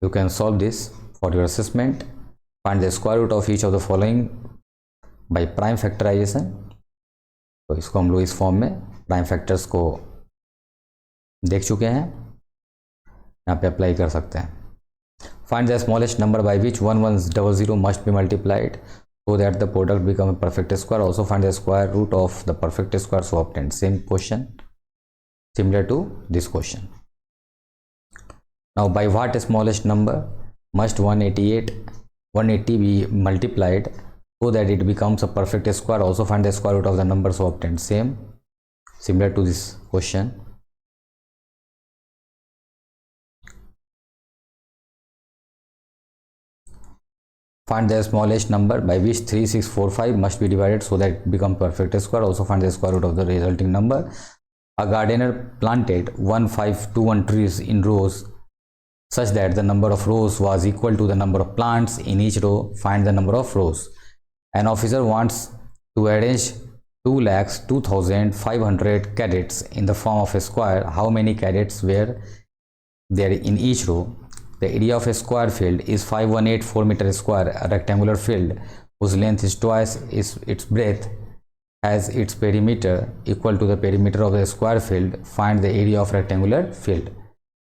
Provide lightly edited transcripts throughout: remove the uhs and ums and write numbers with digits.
You can solve this for your assessment. Find the square root of each of the following by prime factorization. तो इसको हम लोग इस form में prime factors को देख चुके हैं, यहाँ पे अप्लाई कर सकते हैं. Find the smallest number by which 1100 must be multiplied so that the product become a perfect square. Also find the square root of the perfect square so obtained. Same question, similar to this question. Now by what smallest number must 180 be multiplied so that it becomes a perfect square. Also find the square root of the number so obtained. Same, similar to this question. Find the smallest number by which 3645 must be divided so that it becomes perfect square. Also find the square root of the resulting number. A gardener planted 1521 trees in rows such that the number of rows was equal to the number of plants in each row. Find the number of rows. An officer wants to arrange 2,02,500 cadets in the form of a square. How many cadets were there in each row? The area of a square field is 5184 meter square. A rectangular field whose length is twice its breadth has its perimeter equal to the perimeter of the square field. Find the area of rectangular field.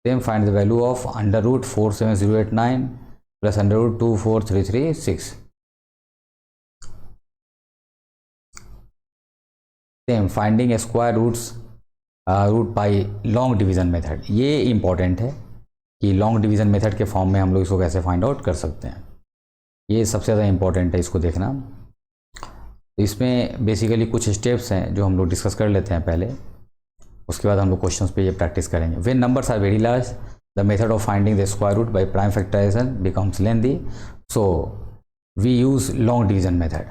Then find the value of under root 47089 plus under root 24336. Then finding a square root by long division method. ये important है कि long division method के form में हम लोग इसको कैसे find out कर सकते हैं. ये सबसे ज़्यादा इंपॉर्टेंट है इसको देखना. तो इसमें बेसिकली कुछ स्टेप्स हैं जो हम लोग डिस्कस कर लेते हैं पहले, उसके बाद हम लोग क्वेश्चंस पे ये प्रैक्टिस करेंगे. When numbers are very large the method of finding the square root by prime factorisation becomes lengthy, so we use long division method.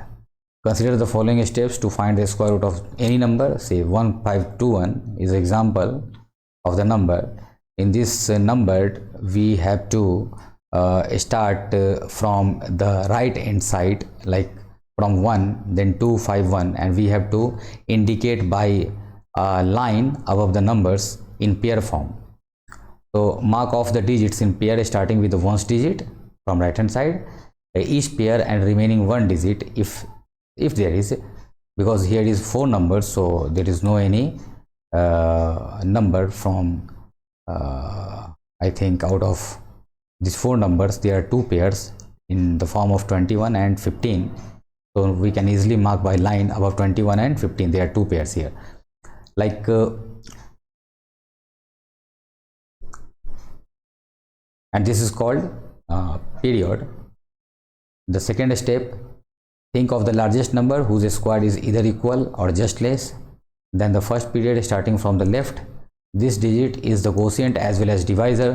Consider the following steps to find the square root of any number. Say 1521 is example of the number. In this number we have to start from the right hand side, like from 1 then 251, and we have to indicate by a line above the numbers in pair form. So mark off the digits in pair starting with the ones digit from right hand side, each pair and remaining one digit if there is, because here is 4 numbers, so there is no any number from I think out of these 4 numbers there are 2 pairs in the form of 21 and 15, so we can easily mark by line above 21 and 15. There are 2 pairs here, like and this is called period. The second step, think of the largest number whose square is either equal or just less than the first period starting from the left. This digit is the quotient as well as divisor,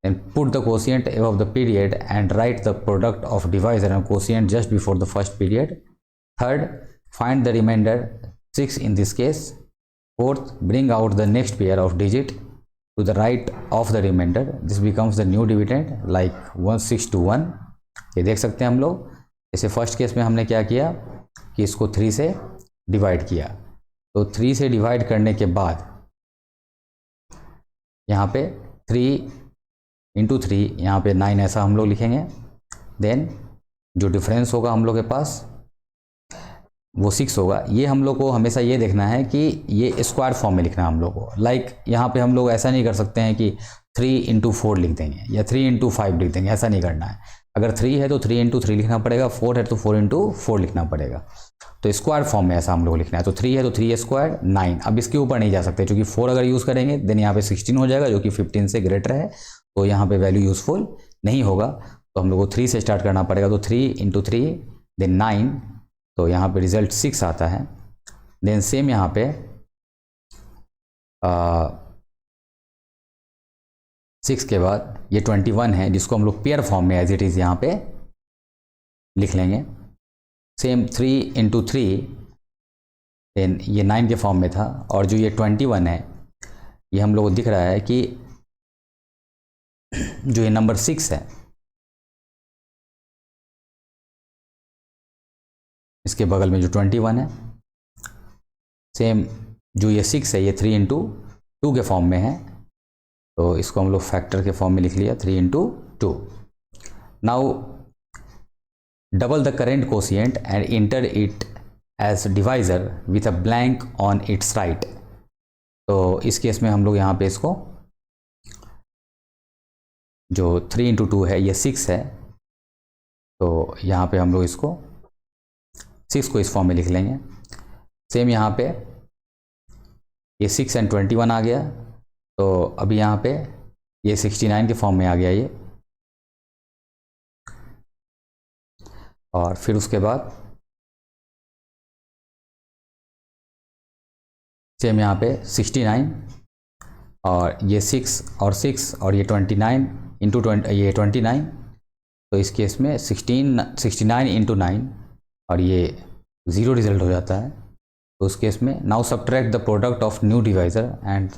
and put the quotient above the period and write the product of divisor and quotient just before the first period. Third, find the remainder 6 in this case. Fourth, bring out the next pair of digit to the right of the remainder. This becomes the new dividend like 1621. ये देख सकते हैं हम लोग. जैसे first case में हमने क्या किया कि इसको 3 से डिवाइड किया, तो 3 से डिवाइड करने के बाद यहाँ पे 3 × 3 यहाँ पे 9 ऐसा हम लोग लिखेंगे. देन जो डिफरेंस होगा हम लोग के पास वो 6 होगा. ये हम लोग को हमेशा ये देखना है कि ये स्क्वायर फॉर्म में लिखना है हम लोग को. लाइक यहाँ पे हम लोग ऐसा नहीं कर सकते हैं कि 3 × 4 लिख देंगे या 3 × 5 लिख देंगे, ऐसा नहीं करना है. अगर 3 है तो 3 × 3 लिखना पड़ेगा, 4 है तो 4 × 4 लिखना पड़ेगा. तो स्क्वायर फॉर्म में ऐसा हम लोग लिखना है. तो 3 है तो 3 स्क्वायर 9. अब इसके ऊपर नहीं जा सकते क्योंकि 4 अगर यूज़ करेंगे देन यहाँ पे 16 हो जाएगा जो कि 15 से ग्रेटर है, तो यहाँ पे वैल्यू यूजफुल नहीं होगा. तो हम लोग को 3 से स्टार्ट करना पड़ेगा. तो 3 × 3 देन 9, तो यहाँ पे रिजल्ट 6 आता है. देन सेम यहाँ पे 6 के बाद ये 21 है जिसको हम लोग पेयर फॉर्म में एज इट इज़ यहाँ पे लिख लेंगे. सेम 3 × 3 देन ये 9 के फॉर्म में था, और जो ये 21 है ये हम लोग को दिख रहा है कि जो ये नंबर 6 है इसके बगल में जो 21 है, सेम जो ये 6 है ये 3 × 2 के फॉर्म में है, तो इसको हम लोग फैक्टर के फॉर्म में लिख लिया 3 × 2. Now double the current quotient and enter it as divisor with a blank on its right. तो इस केस में हम लोग यहाँ पे इसको जो 3 × 2 है ये 6 है, तो यहाँ पे हम लोग इसको 6 को इस फॉर्म में लिख लेंगे। सेम यहाँ पे ये 6 and 21 आ गया, तो अभी यहाँ पे ये 69 के फॉर्म में आ गया ये। और फिर उसके बाद सेम यहाँ पे 69 और ये 6 और 6 और ये 29 इंटू ये 29, तो इस केस में 69 इंटू 9 और ये 0 रिजल्ट हो जाता है। तो उस केस में now subtract the product of new divisor and